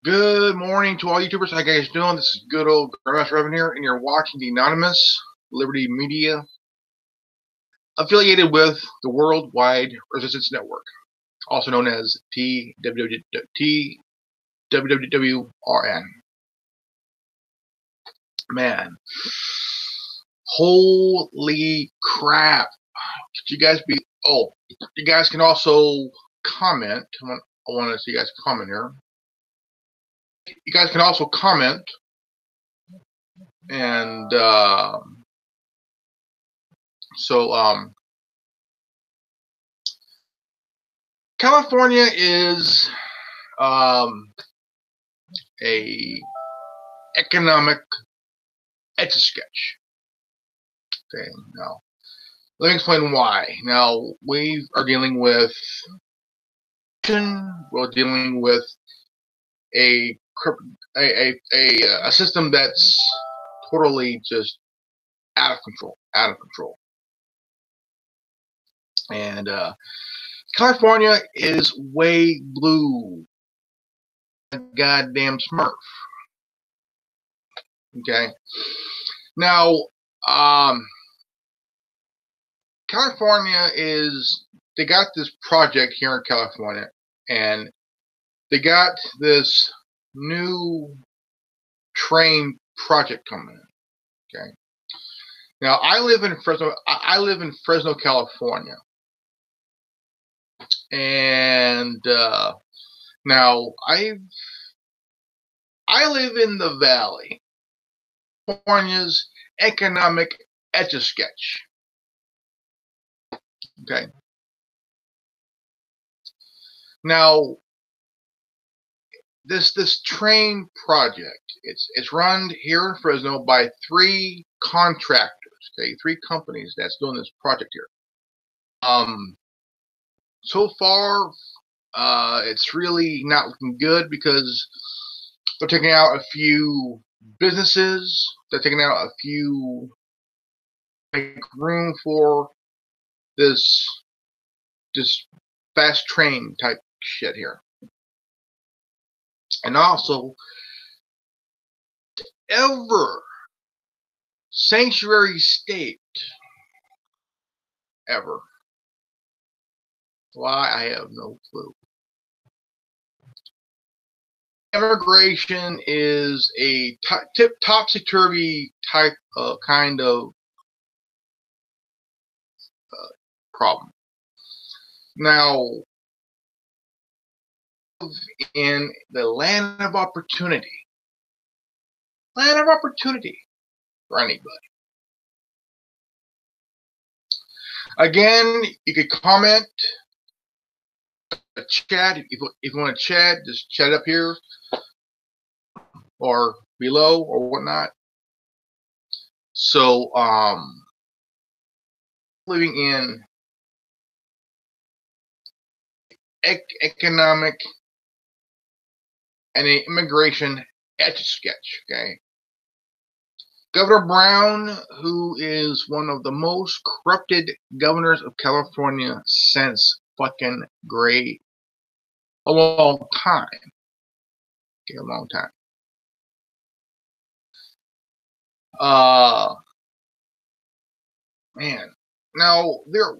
Good morning to all YouTubers. How you guys doing? This is good old Grandmaster Revan here, and you're watching the Anonymous Liberty Media, affiliated with the Worldwide Resistance Network, also known as TWWRN. Man, holy crap! Could you guys be? Oh, you guys can also comment. I want to see you guys comment here. You guys can also comment and California is a economic etch-a-sketch. Okay, now let me explain why. Now we are dealing with a system that's totally just out of control. And California is way blue, goddamn Smurf. Okay, now California they got this project here in California, and they got this new train project coming in. Okay. Now I live in Fresno, California, and now I live in the Valley, California's economic etch-a-sketch. Okay. Now this train project, it's run here in Fresno by 3 contractors. Okay, 3 companies that's doing this project here. So far, it's really not looking good because they're taking out a few businesses. They're taking out a few, make room for this fast train type shit here. And also, ever sanctuary state ever. Why, I have no clue. Immigration is a topsy-turvy type kind of problem. Now, in the land of opportunity for anybody. Again, you could comment, chat. If you want to chat, just chat up here or below or whatnot. So, living in economic and immigration etch-a-sketch. Okay. Governor Brown, who is one of the most corrupted governors of California since fucking a long time. Okay, a long time. Man. Now there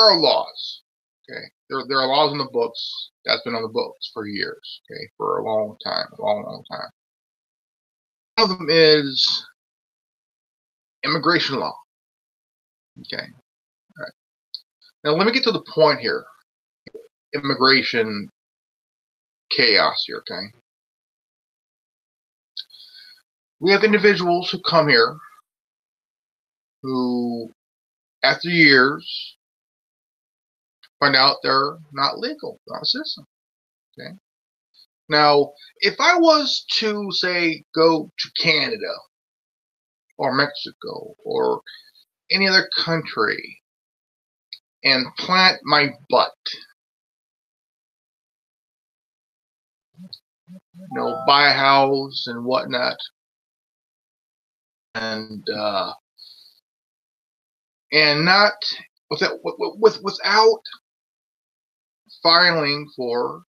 are laws. Okay. There are laws in the books that's been on the books for years. Okay, for a long time. Long time. One of them is immigration law. Okay. All right. Now let me get to the point here. Immigration chaos here, okay? We have individuals who come here who, after years, find out they're not legal, not a citizen. Okay. Now, if I was to, say, go to Canada or Mexico or any other country and plant my butt, buy a house and whatnot, and not without filing for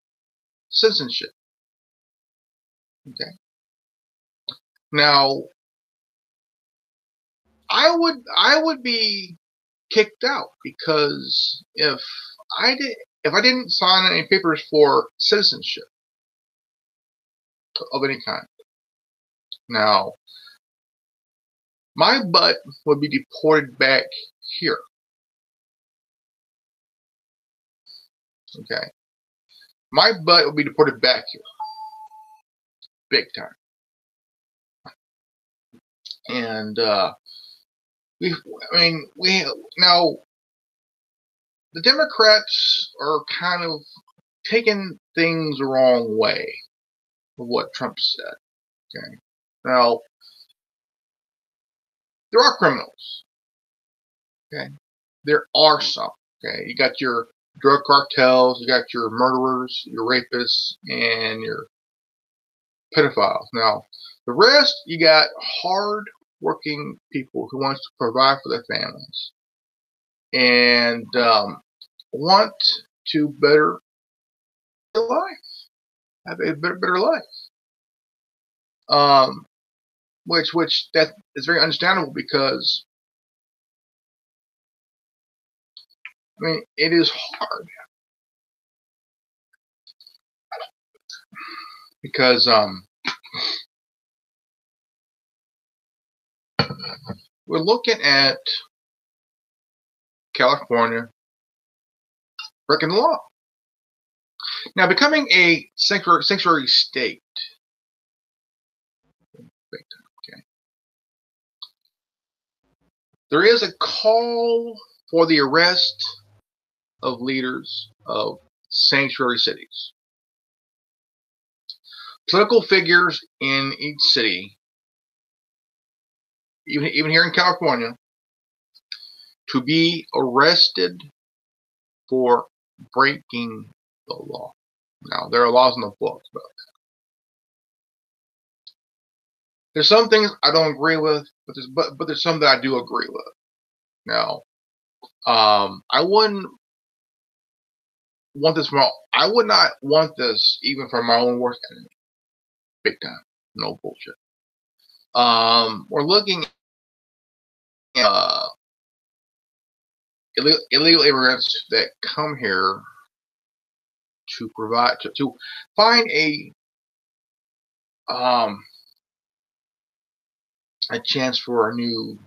citizenship. Okay. Now, I would be kicked out because if I didn't sign any papers for citizenship of any kind, now my butt would be deported back here. Okay, my butt would be deported back here, big time. And we now the Democrats are kind of taking things the wrong way of what Trump said. Okay, now there are criminals. Okay, there are some. Okay, you got your drug cartels, you got your murderers, your rapists, and your pedophiles. Now, the rest, you got hard working people who want to provide for their families and want to better their life, have a better life. Which that is very understandable because it is hard because we're looking at California breaking the law. Now, becoming a sanctuary state. Okay. There is a call for the arrest of leaders of sanctuary cities. Political figures in each city, even here in California, to be arrested for breaking the law. Now, there are laws in the books about that. There's some things I don't agree with, but there's some that I do agree with. Now, I wouldn't want this I would not want this even from my own worst enemy. Big time. No bullshit. We're looking at illegal immigrants that come here to provide to find a chance for a new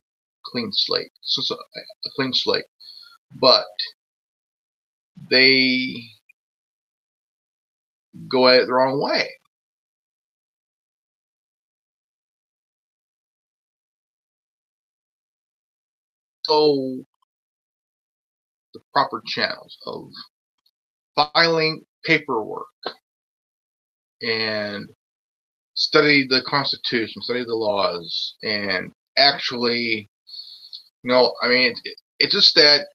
clean slate. So a clean slate, but they go at it the wrong way. So the proper channels of filing paperwork and study the Constitution, study the laws, and actually, it's just that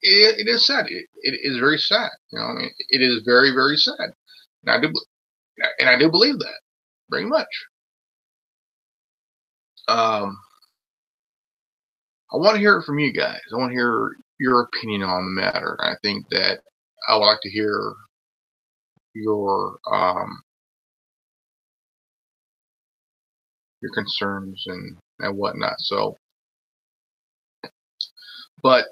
it is sad. It is very sad. It is very, very sad, and I do believe that very much. I want to hear it from you guys. I want to hear your opinion on the matter. I think that I would like to hear your concerns and whatnot. So, but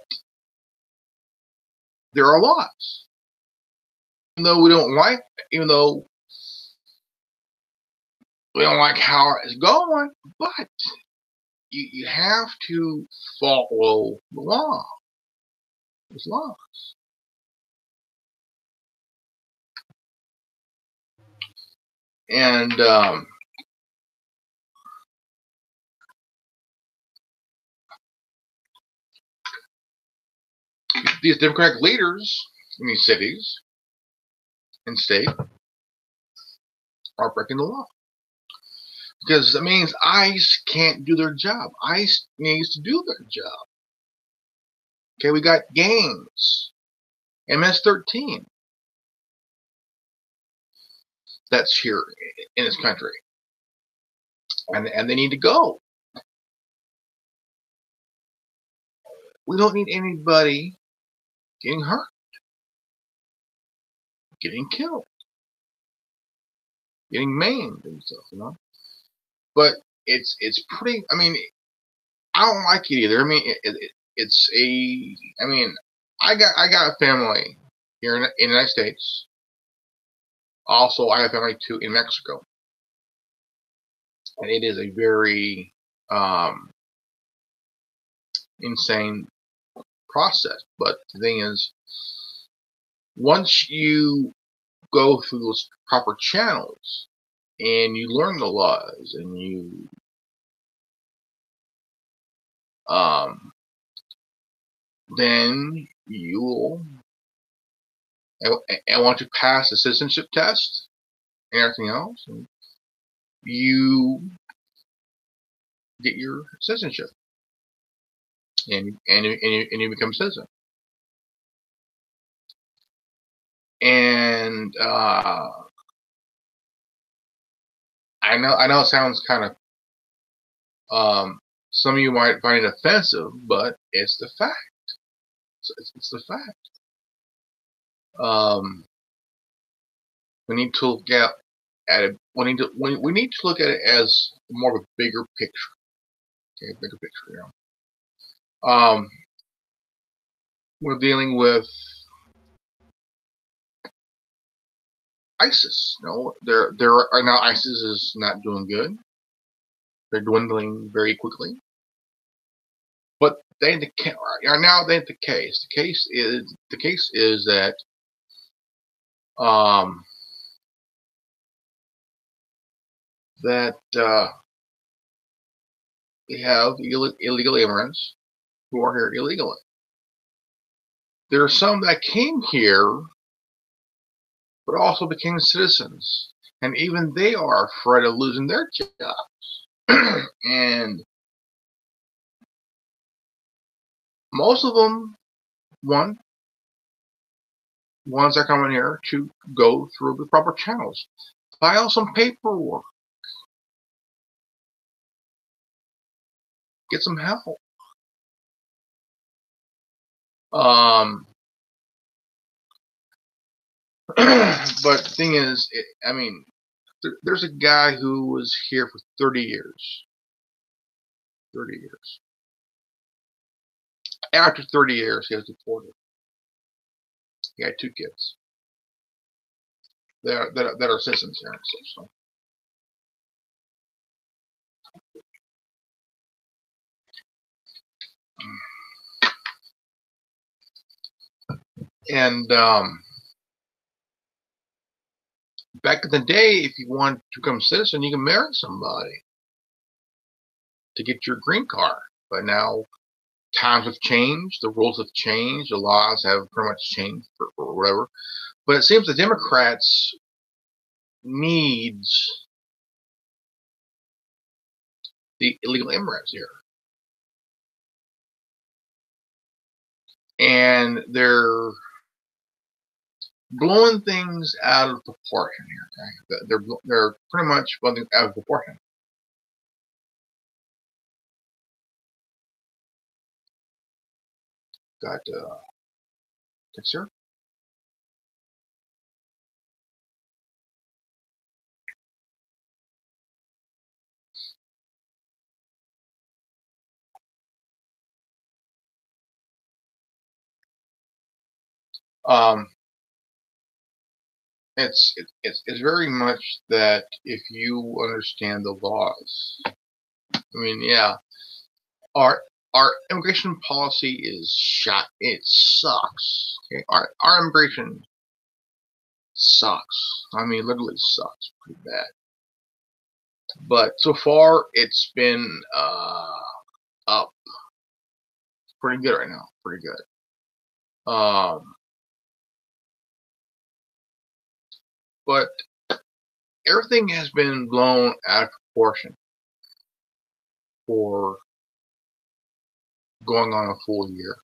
there are laws, even though we don't like how it's going, but you have to follow the law. There's laws. And these Democratic leaders in these cities and state are breaking the law. Because that means ICE can't do their job. ICE needs to do their job. Okay, we got gangs, MS-13, that's here in this country, and they need to go. We don't need anybody getting hurt. getting killed, getting maimed and stuff. But it's pretty. I mean, I don't like it either. I mean, it's a. I mean, I got a family here in the United States. Also, I have family too in Mexico, and it is a very insane process. But the thing is, once you go through those proper channels and you learn the laws and you then you'll and once you pass the citizenship test and everything else, and you get your citizenship and you become a citizen. And I know it sounds kind of some of you might find it offensive, but it's the fact. It's the fact. We need to look at it. We need to look at it as more of a bigger picture. Okay, bigger picture. We're dealing with ISIS. There are now ISIS is not doing good. They're dwindling very quickly. But they ain't the case. The case is that we have illegal immigrants who are here illegally. There are some that came here, but also became citizens, and even they are afraid of losing their jobs. And most of them ones that come in here to go through the proper channels, file some paperwork, get some help. But the thing is, I mean, there's a guy who was here for 30 years. 30 years. After 30 years, he was deported. He had 2 kids that are citizens here. So. And back in the day, if you wanted to become a citizen, you can marry somebody to get your green card. But now times have changed, the rules have changed, the laws have pretty much changed or whatever. But it seems the Democrats needs the illegal immigrants here. And they're blowing things out of proportion here. Okay? They're pretty much blowing things out of proportion. Got yes, sir. It's very much that if you understand the laws. I mean, yeah, our immigration policy is shot. It sucks. Okay? Our immigration sucks. I mean, literally sucks pretty bad. But so far, it's been up pretty good right now. Pretty good. But everything has been blown out of proportion for going on a full year.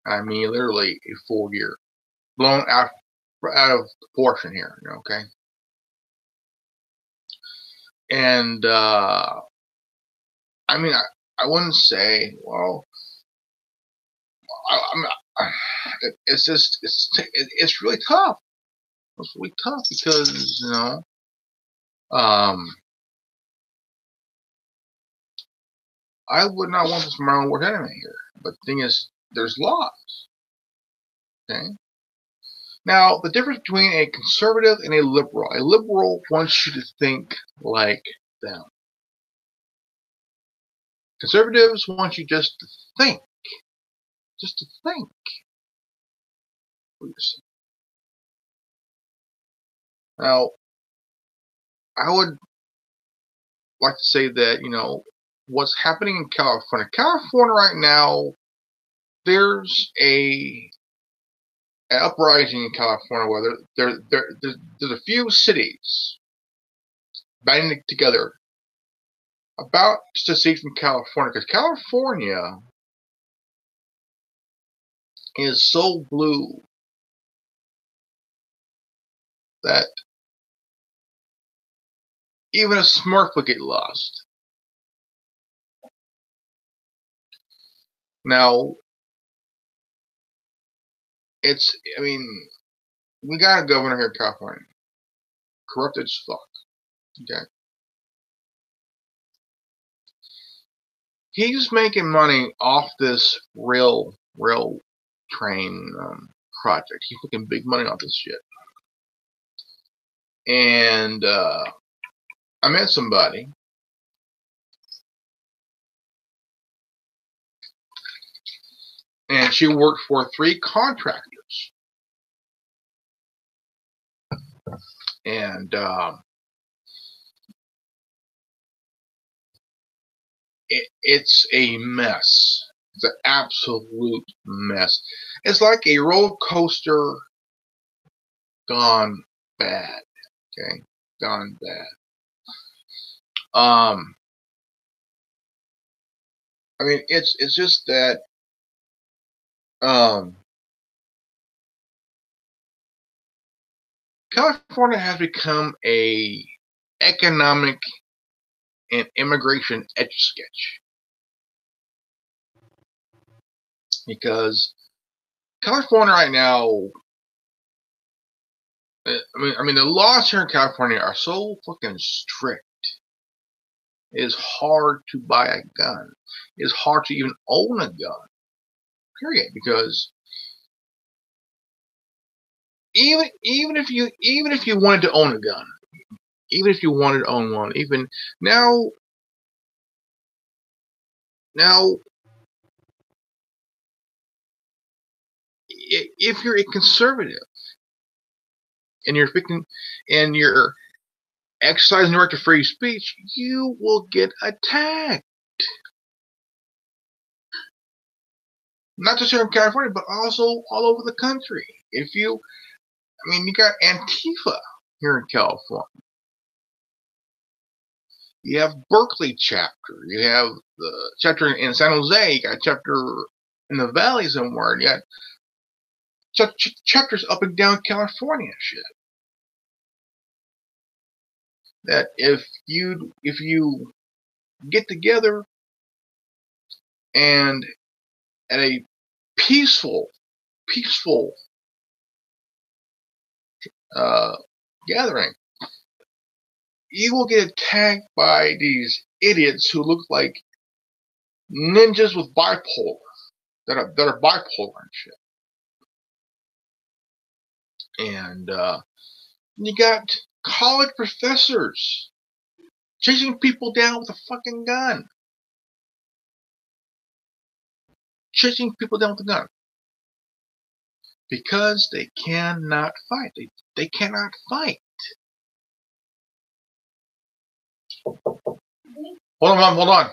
I mean, literally a full year. Blown out of proportion here, okay? And, I mean, I wouldn't say, well, it's just, it's really tough. was really tough because, I would not want this my own worst enemy here. But the thing is, there's laws. Okay? Now, the difference between a conservative and a liberal wants you to think like them. Conservatives want you just to think. Just to think. Now, I would like to say that, what's happening in California. California right now, there's an uprising in California where there's a few cities banding together about to secede from California, because California is so blue that even a Smurf would get lost. Now, we got a governor here in California, corrupted as fuck. Okay. He's making money off this rail train project. He's making big money off this shit. And I met somebody and she worked for 3 contractors. And it's a mess. It's an absolute mess. It's like a roller coaster gone bad. Okay, gone bad. It's just that California has become a economic and immigration etch-a-sketch, because California right now, the laws here in California are so fucking strict. It is hard to buy a gun. It is hard to even own a gun. Period. Because even if you wanted to own a gun, even if you wanted to own one, even now, if you're a conservative and you're exercising the right to free speech, you will get attacked. Not just here in California, but also all over the country. You got Antifa here in California. You have Berkeley chapter. You have the chapter in San Jose. You got a chapter in the Valley somewhere. You got chapters up and down California and shit. That if you get together and at a peaceful gathering, you will get attacked by these idiots who look like ninjas with bipolar, that are bipolar and shit. And you got college professors chasing people down with a fucking gun. Chasing people down with a gun. Because they cannot fight. They cannot fight. Hold on.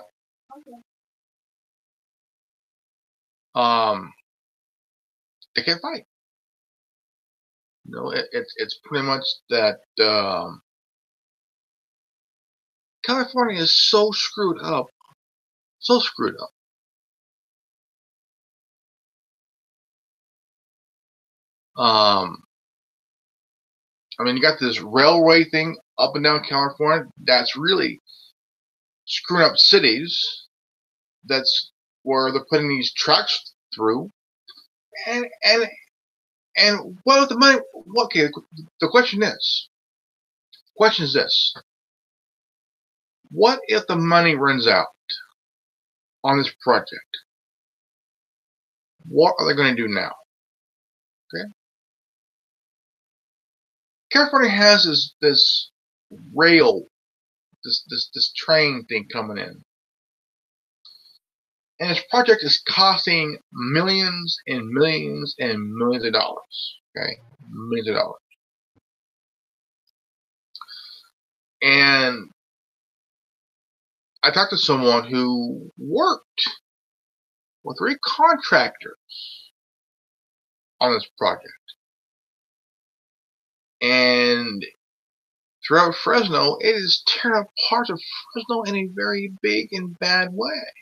Okay. They can't fight. It's pretty much that California is so screwed up. So screwed up. You got this railway thing up and down California that's really screwing up cities. That's where they're putting these tracks through, and And what if the money? Okay, the question is this: what if the money runs out on this project? What are they going to do now? Okay, California has this rail, this train thing coming in, and this project is costing millions and millions and millions of dollars. Okay, millions of dollars. And I talked to someone who worked with 3 contractors on this project. And throughout Fresno, it is tearing up parts of Fresno in a very big and bad way.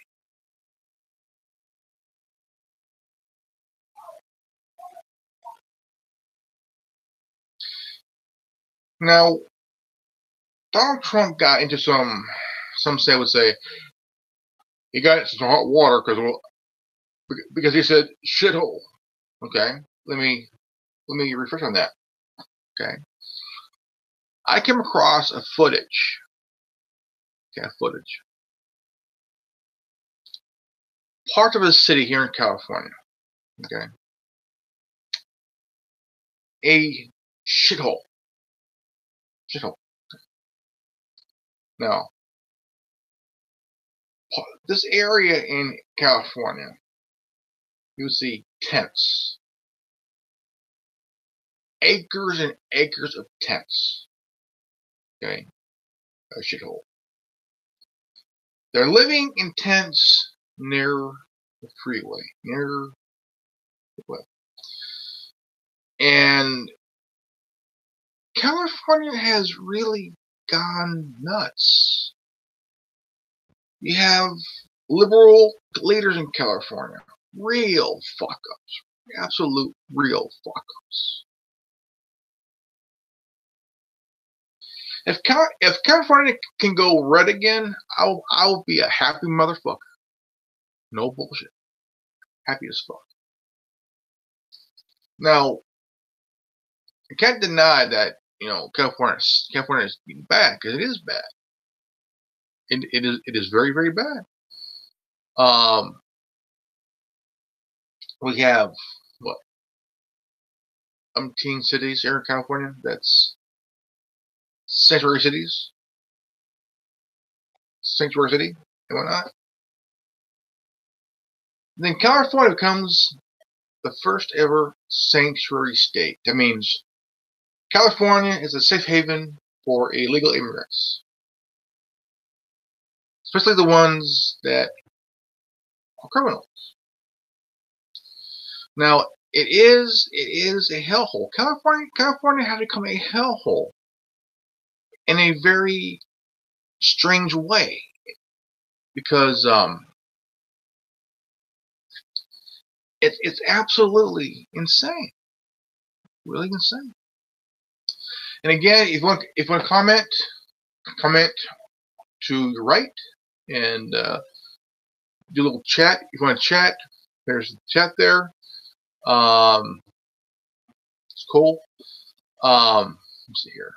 Now, Donald Trump got into some would say, he got into some hot water because he said shithole. Okay, let me refresh on that. Okay, I came across a footage. Okay, footage. Part of a city here in California. Okay, a shithole. Shithole. Now, this area in California, you see tents. Acres and acres of tents. Okay, a shithole. They're living in tents near the freeway, near the way. And California has really gone nuts. You have liberal leaders in California, real fuck-ups, absolute real fuck-ups. If California can go red again, I'll be a happy motherfucker. No bullshit. Happy as fuck. Now, I can't deny that, California is bad, because it is bad. It is very, very bad. We have what, umpteen cities here in California that's sanctuary city and whatnot. And then California becomes the first ever sanctuary state. That means California is a safe haven for illegal immigrants, especially the ones that are criminals. Now, it is a hellhole. California has become a hellhole in a very strange way, because it's absolutely insane, really insane. And again, if you want to comment to your right, and do a little chat. If you want to chat, there's the chat there. It's cool. Let's see here.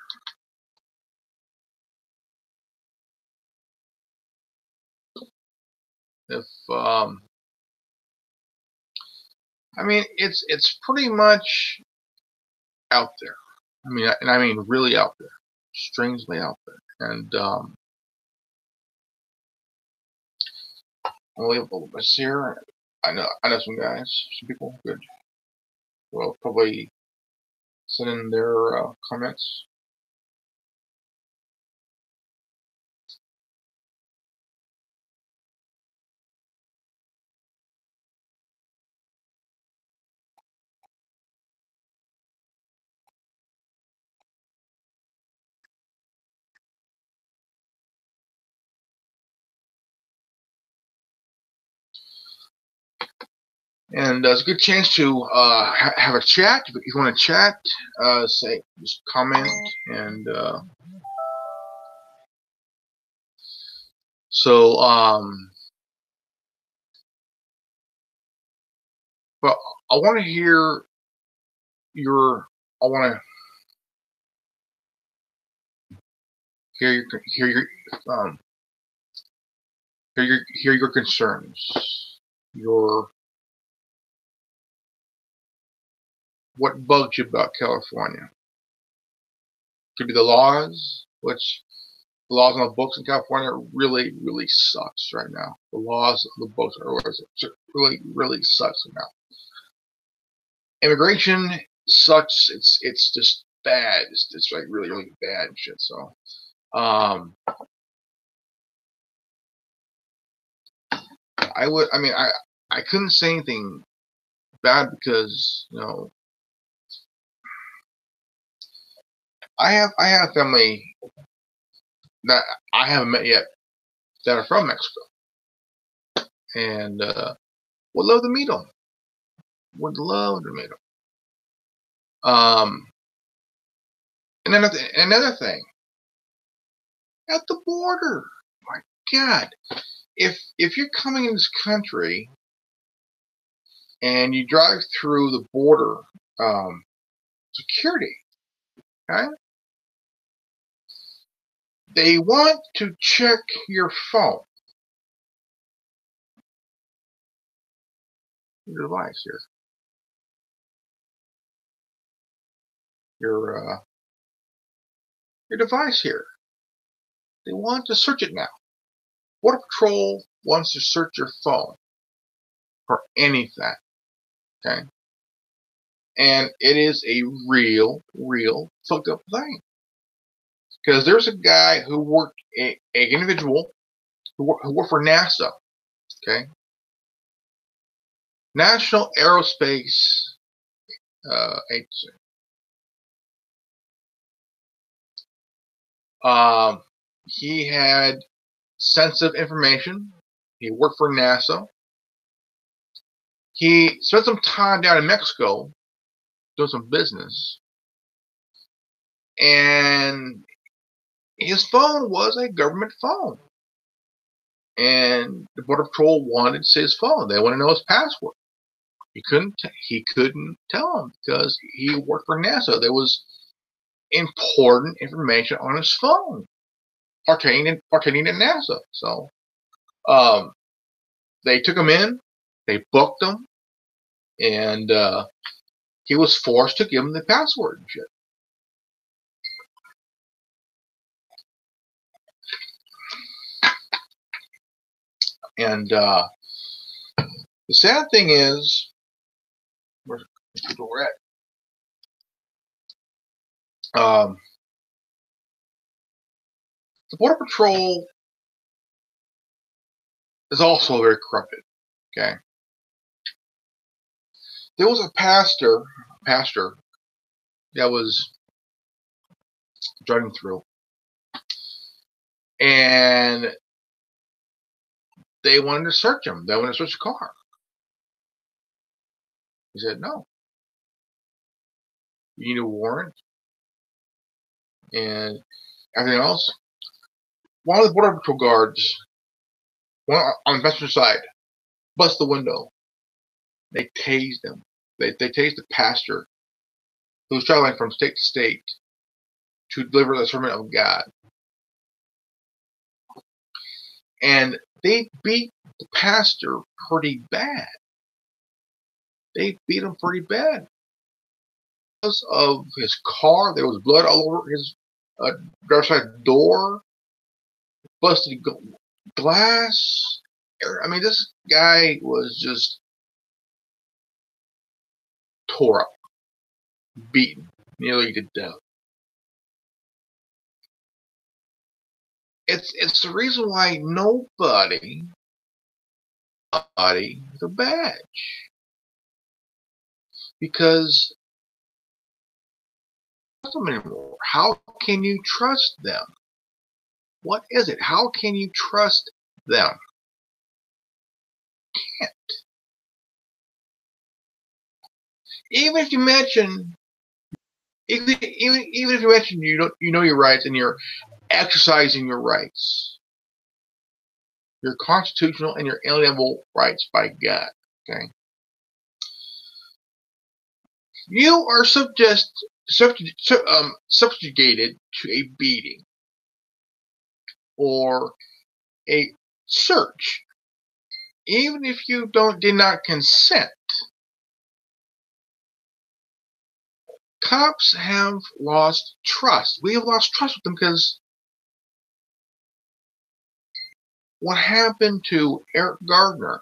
If I mean, it's pretty much out there. I mean really out there, strangely out there. And I'll leave a little bit here. I know some guys, some people good. Will probably send in their comments. And it's a good chance to have a chat. If you want to chat, just comment. And so, but I want to hear I want to hear um hear your concerns, what bugs you about California. Could be the laws, which the laws on the books in California really, really sucks right now. The laws of the books are really, really sucks right now. Immigration sucks. It's just bad. It's like really, really bad and shit. So, I couldn't say anything bad because, I have family that I haven't met yet that are from Mexico, and would love to meet them. Would love to meet them. And then another thing, at the border, my God, if you're coming in this country and you drive through the border security, okay, they want to check your phone, your device here, your device here. They want to search it now. Border Patrol wants to search your phone for anything, okay? And it is a real fucked up thing. Because there's a guy who worked, an individual who worked for NASA, okay? National Aerospace Agency. He had sensitive information. He worked for NASA. He spent some time down in Mexico doing some business. And his phone was a government phone. And the Border Patrol wanted his phone. They want to know his password. He couldn't tell them because he worked for NASA. There was important information on his phone pertaining to NASA. So they took him in, they booked him, and he was forced to give him the password and shit. And the sad thing is, where's the door at? The Border Patrol is also very corrupted. Okay, there was a pastor that was driving through, and they wanted to search him. They wanted to search the car. He said, "No, you need a warrant and everything else." One of the Border Patrol guards, one on the passenger side, bust the window. They tased him. They tased the pastor who was traveling from state to state to deliver the sermon of God. And they beat the pastor pretty bad. They beat him pretty bad. Because of his car, there was blood all over his driver's side door, busted glass. I mean, this guy was just tore up, beaten, nearly to death. It's the reason why nobody with a badge, because anymore. How can you trust them? What is it? How can you trust them? Can't. Even if you mention, even if you mention you know your rights and you're exercising your rights, your constitutional and your inalienable rights by God. Okay. you are subjugated to a beating or a search, even if you did not consent. Cops have lost trust. We have lost trust with them because what happened to Eric Gardner,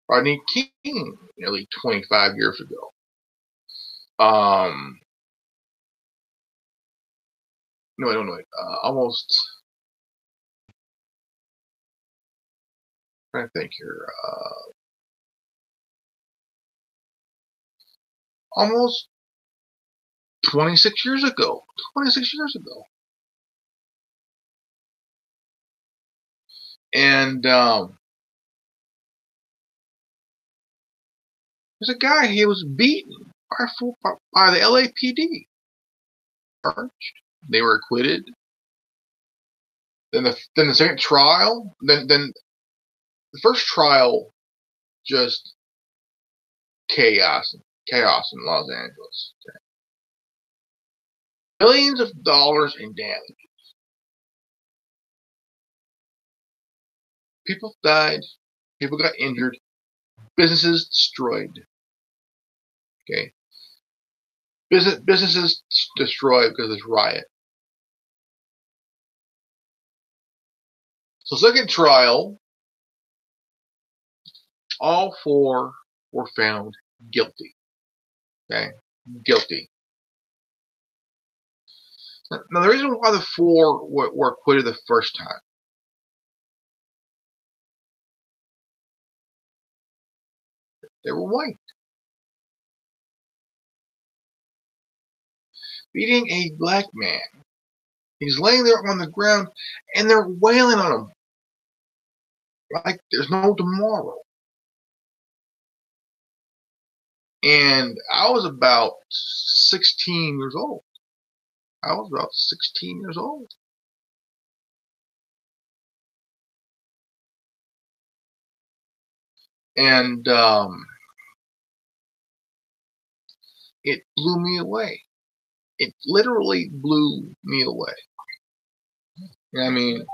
Rodney King, nearly 25 years ago. No, almost. I'm trying to think here. Almost 26 years ago. 26 years ago. And there's a guy, he was beaten by the LAPD. Charged. They were acquitted. Then the second trial, then the first trial, just chaos in Los Angeles. Okay. Millions of dollars in damage. People died. People got injured. Businesses destroyed. Okay. Businesses destroyed because of this riot. So second trial, all four were found guilty. Okay. Guilty. Now the reason why the four were acquitted the first time, they were white. Beating a black man. He's laying there on the ground and they're wailing on him like there's no tomorrow. And I was about 16 years old. I was about 16 years old. And it blew me away. It literally blew me away. I mean,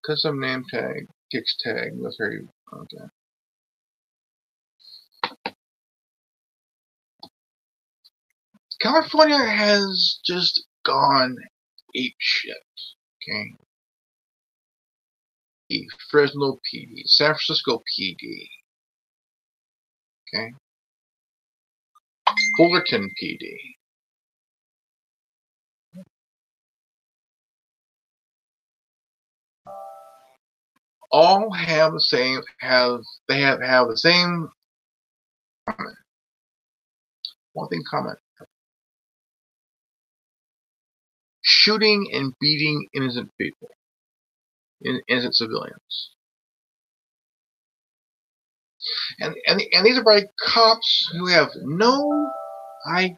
custom name tag, kicks tag, military. Okay. California has just gone apeshit. Okay. Fresno PD, San Francisco PD. Okay. Fullerton PD. All have the same have the same comment. One thing common. Shooting and beating innocent people. Innocent civilians. And these are by cops who have no idea.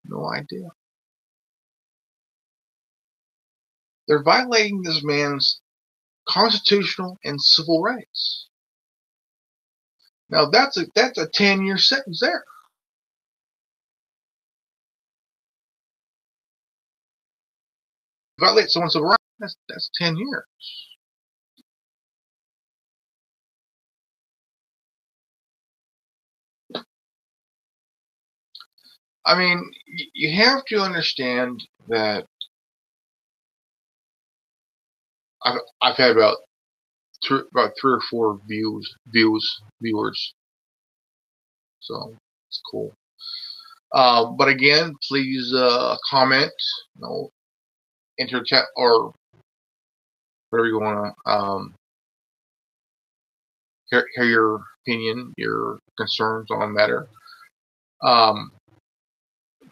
No idea. They're violating this man's constitutional and civil rights. Now that's a 10-year sentence there. Violate someone's civil rights, that's 10 years. I mean, you have to understand that I've had about 3 or 4 viewers, so it's cool. But again, please comment, enter chat or whatever you want to hear your opinion, your concerns on the matter.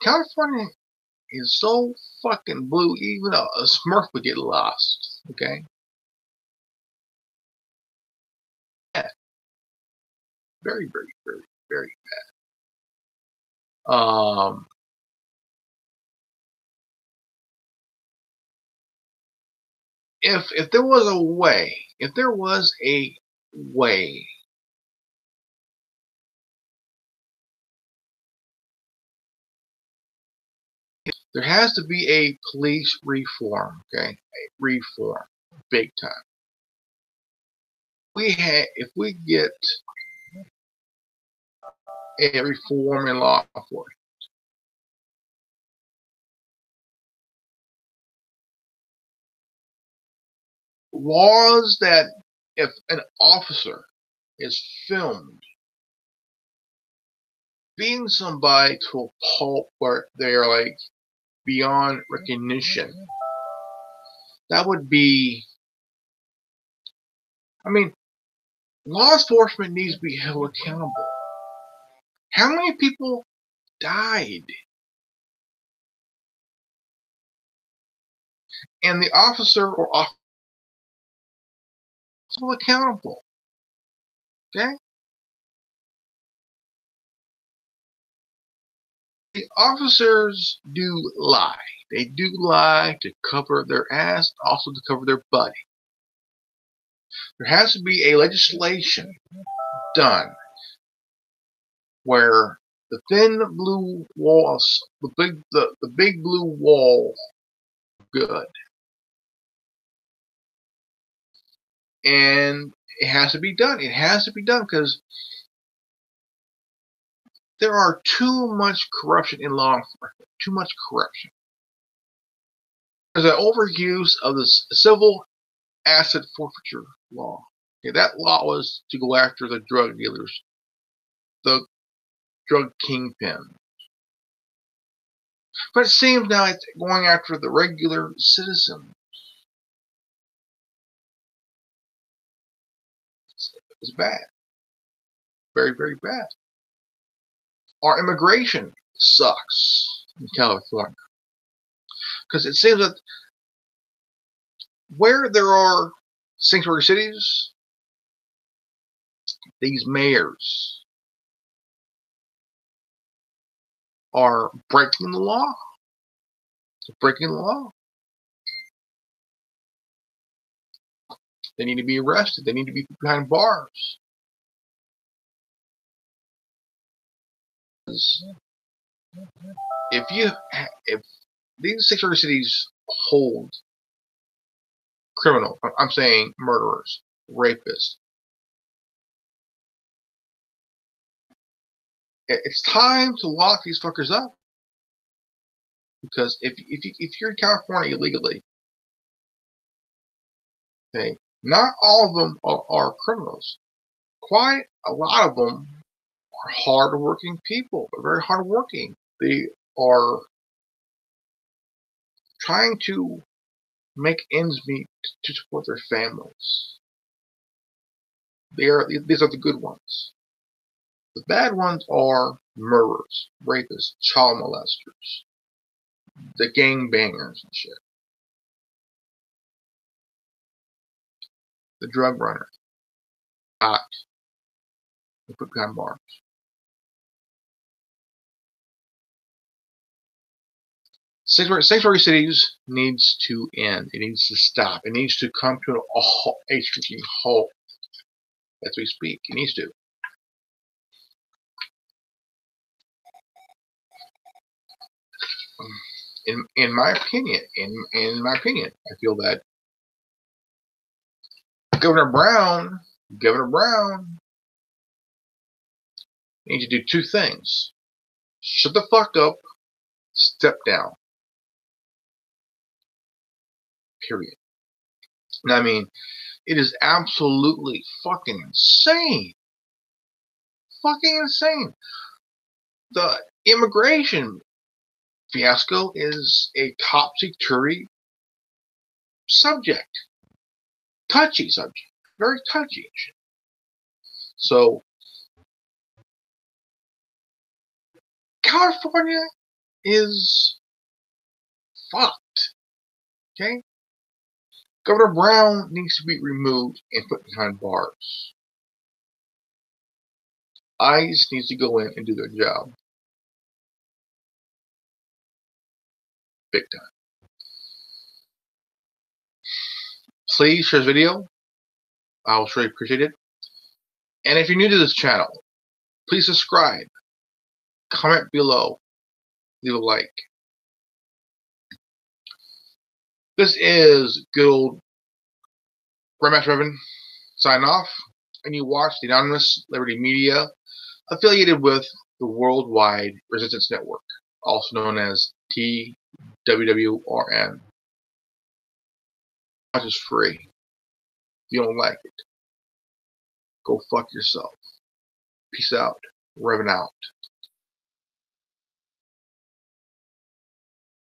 California is so fucking blue, even a Smurf would get lost. Okay. Bad. Very, very, very, very bad. Um, if there was a way, there has to be a police reform. Okay, a reform, big time. If we get a reform in law enforcement, laws that if an officer is filmed being somebody to a pulp where they're like beyond recognition, that would be. I mean, law enforcement needs to be held accountable. How many people died? And the officer or officer accountable. Okay? The officers do lie. They do lie to cover their ass, also to cover their butt. There has to be a legislation done where the thin blue walls, the big blue wall, good, and it has to be done. It has to be done because there are too much corruption in law enforcement. Too much corruption. There's an overuse of the civil asset forfeiture law. Okay, that law was to go after the drug dealers, the drug kingpin. But it seems now it's going after the regular citizen. It's bad. Very, very bad. Our immigration sucks in California. Because it seems that where there are sanctuary cities, these mayors are breaking the law. They're breaking the law. They need to be arrested. They need to be put behind bars. If these sanctuary cities hold criminal, I'm saying murderers, rapists, it's time to lock these fuckers up. Because if you're in California illegally, okay, not all of them are criminals. Quite a lot of them are hardworking people. They're very hardworking. They are trying to make ends meet to support their families. These are the good ones. The bad ones are murderers, rapists, child molesters, the gangbangers and shit. The drug runner. Hot. They put behind bars. Sanctuary cities needs to end. It needs to stop. It needs to come to a screeching halt as we speak. It needs to. In my opinion, I feel that Governor Brown needs to do two things: shut the fuck up, step down. Period. And I mean, it is absolutely fucking insane. Fucking insane. The immigration fiasco is a topsy-turvy subject. Touchy subject. Very touchy. So, California is fucked. Okay? Governor Brown needs to be removed and put behind bars. ICE needs to go in and do their job. Big time. Please share this video. I will surely appreciate it. And if you're new to this channel, please subscribe, comment below, leave a like. This is good old Grandmaster Revan signing off, and you watch the Anonymous Liberty Media, affiliated with the Worldwide Resistance Network, also known as TWWRN. Watch is free. If you don't like it, go fuck yourself. Peace out. Revan out.